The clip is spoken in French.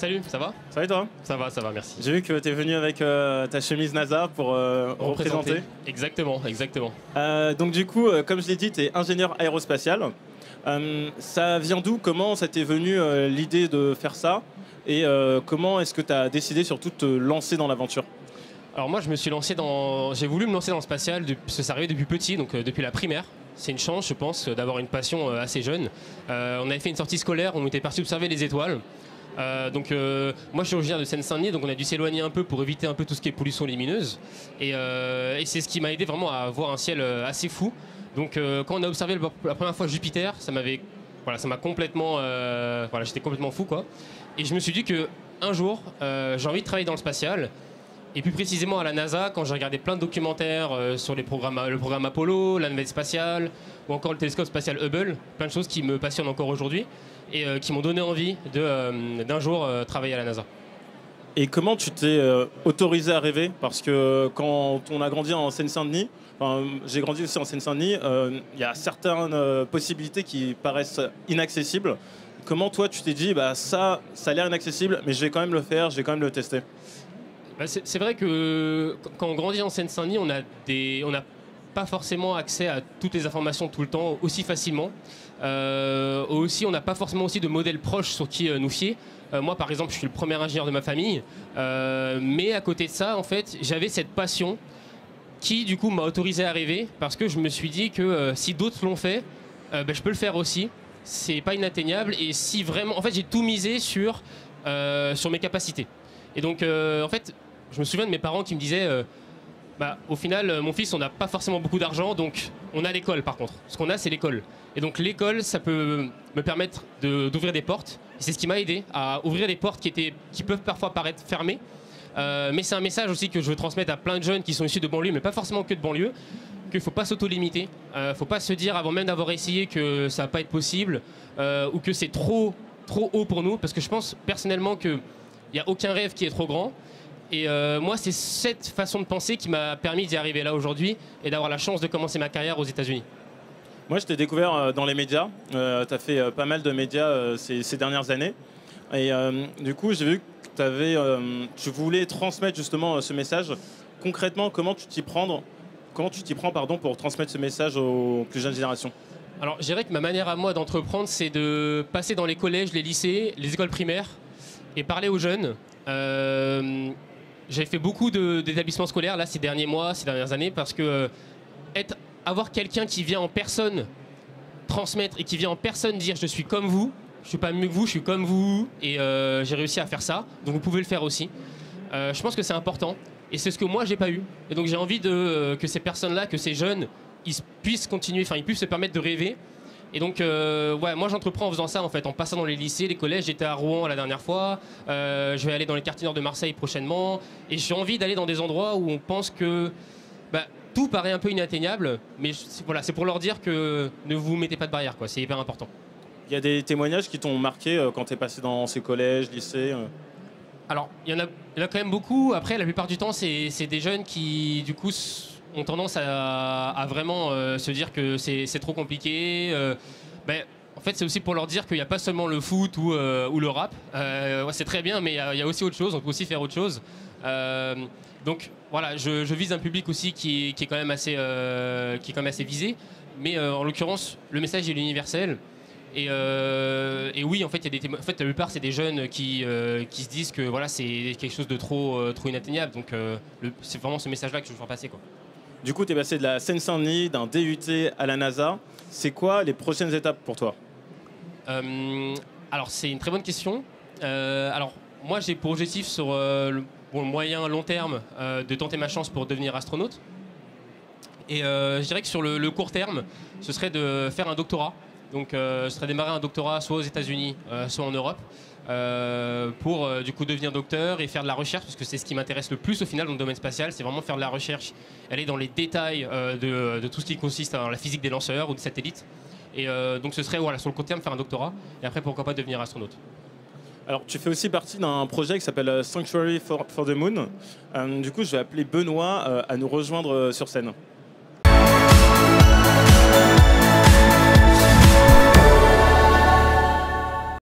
Salut, ça va? Ça va et toi? Ça va, merci. J'ai vu que tu es venu avec ta chemise NASA pour représenter. Exactement, exactement. Donc du coup, comme je l'ai dit, tu es ingénieur aérospatial. Ça vient d'où? Comment ça t'est venu l'idée de faire ça? Et comment est-ce que tu as décidé surtout de te lancer dans l'aventure? Alors moi, j'ai voulu me lancer dans le spatial, parce que ça arrivait depuis petit, donc depuis la primaire. C'est une chance, je pense, d'avoir une passion assez jeune. On avait fait une sortie scolaire, on était parti observer les étoiles. Moi je suis originaire de Seine-Saint-Denis, donc on a dû s'éloigner un peu pour éviter un peu tout ce qui est pollution lumineuse. Et c'est ce qui m'a aidé vraiment à voir un ciel assez fou. Donc quand on a observé la première fois Jupiter, ça m'a complètement, j'étais complètement fou quoi. Et je me suis dit que un jour j'ai envie de travailler dans le spatial. Et plus précisément à la NASA, quand j'ai regardé plein de documentaires sur le programme Apollo, la navette spatiale, ou encore le télescope spatial Hubble, plein de choses qui me passionnent encore aujourd'hui et qui m'ont donné envie d'un jour travailler à la NASA. Et comment tu t'es autorisé à rêver? Parce que quand on a grandi en Seine-Saint-Denis, j'ai grandi aussi en Seine-Saint-Denis, il y a certaines possibilités qui paraissent inaccessibles. Comment toi tu t'es dit, ça a l'air inaccessible, mais je vais quand même le faire, je vais quand même le tester? C'est vrai que quand on grandit en Seine-Saint-Denis, on n'a pas forcément accès à toutes les informations tout le temps aussi facilement. Aussi, on n'a pas forcément aussi de modèles proches sur qui nous fier. Moi, par exemple, je suis le premier ingénieur de ma famille. Mais à côté de ça, en fait, j'avais cette passion qui, du coup, m'a autorisé à rêver parce que je me suis dit que si d'autres l'ont fait, je peux le faire aussi. C'est pas inatteignable. Et si vraiment... En fait, j'ai tout misé sur mes capacités. Et donc, en fait, je me souviens de mes parents qui me disaient au final, mon fils, on n'a pas forcément beaucoup d'argent, donc on a l'école par contre. Ce qu'on a, c'est l'école. Et donc l'école, ça peut me permettre d'ouvrir des portes. Et c'est ce qui m'a aidé à ouvrir des portes qui peuvent parfois paraître fermées. Mais c'est un message aussi que je veux transmettre à plein de jeunes qui sont issus de banlieue, mais pas forcément que de banlieue, qu'il ne faut pas s'auto-limiter. Il ne faut pas se dire avant même d'avoir essayé que ça ne va pas être possible ou que c'est trop haut pour nous. Parce que je pense personnellement qu'il n'y a aucun rêve qui est trop grand. Et moi, c'est cette façon de penser qui m'a permis d'y arriver là aujourd'hui et d'avoir la chance de commencer ma carrière aux États-Unis. Moi, je t'ai découvert dans les médias. Tu as fait pas mal de médias ces dernières années. Et du coup, j'ai vu que tu voulais transmettre justement ce message. Concrètement, comment tu t'y prends pour transmettre ce message aux plus jeunes générations? Alors, je dirais que ma manière à moi d'entreprendre, c'est de passer dans les collèges, les lycées, les écoles primaires et parler aux jeunes. J'ai fait beaucoup d'établissements scolaires là, ces derniers mois, ces dernières années, parce que avoir quelqu'un qui vient en personne transmettre et qui vient en personne dire je suis comme vous, je suis pas mieux que vous, je suis comme vous et j'ai réussi à faire ça, donc vous pouvez le faire aussi. Je pense que c'est important et c'est ce que moi j'ai pas eu. Et donc j'ai envie que ces personnes-là, que ces jeunes, ils puissent continuer, enfin ils puissent se permettre de rêver. Et donc, moi j'entreprends en faisant ça, en fait, en passant dans les lycées, les collèges. J'étais à Rouen la dernière fois, je vais aller dans les quartiers nord de Marseille prochainement. Et j'ai envie d'aller dans des endroits où on pense que tout paraît un peu inatteignable. Mais c'est pour leur dire que ne vous mettez pas de barrière, quoi. C'est hyper important. Il y a des témoignages qui t'ont marqué quand tu es passé dans ces collèges, lycées Alors, il y en a quand même beaucoup. Après, la plupart du temps, c'est des jeunes qui, du coup, ont tendance à vraiment se dire que c'est trop compliqué. En fait, c'est aussi pour leur dire qu'il n'y a pas seulement le foot ou le rap. C'est très bien, mais il y a aussi autre chose. On peut aussi faire autre chose. Donc voilà, je vise un public aussi qui est quand même assez visé. Mais en l'occurrence, le message est universel. Et oui, en fait, la plupart, c'est des jeunes qui se disent que voilà, c'est quelque chose de trop inatteignable. Donc c'est vraiment ce message-là que je veux faire passer, quoi. Du coup, tu es passé de la Seine-Saint-Denis, d'un DUT à la NASA. C'est quoi les prochaines étapes pour toi? Alors, c'est une très bonne question. Alors, moi, j'ai pour objectif sur le moyen long terme de tenter ma chance pour devenir astronaute. Et je dirais que sur le court terme, ce serait de faire un doctorat. Donc, ce serait démarrer un doctorat soit aux États-Unis, soit en Europe. Pour du coup devenir docteur et faire de la recherche, parce que c'est ce qui m'intéresse le plus au final dans le domaine spatial, c'est vraiment faire de la recherche, aller dans les détails de tout ce qui consiste dans la physique des lanceurs ou des satellites. Et donc ce serait sur le court terme faire un doctorat et après pourquoi pas devenir astronaute. Alors tu fais aussi partie d'un projet qui s'appelle Sanctuary for the Moon. Du coup je vais appeler Benoît à nous rejoindre sur scène.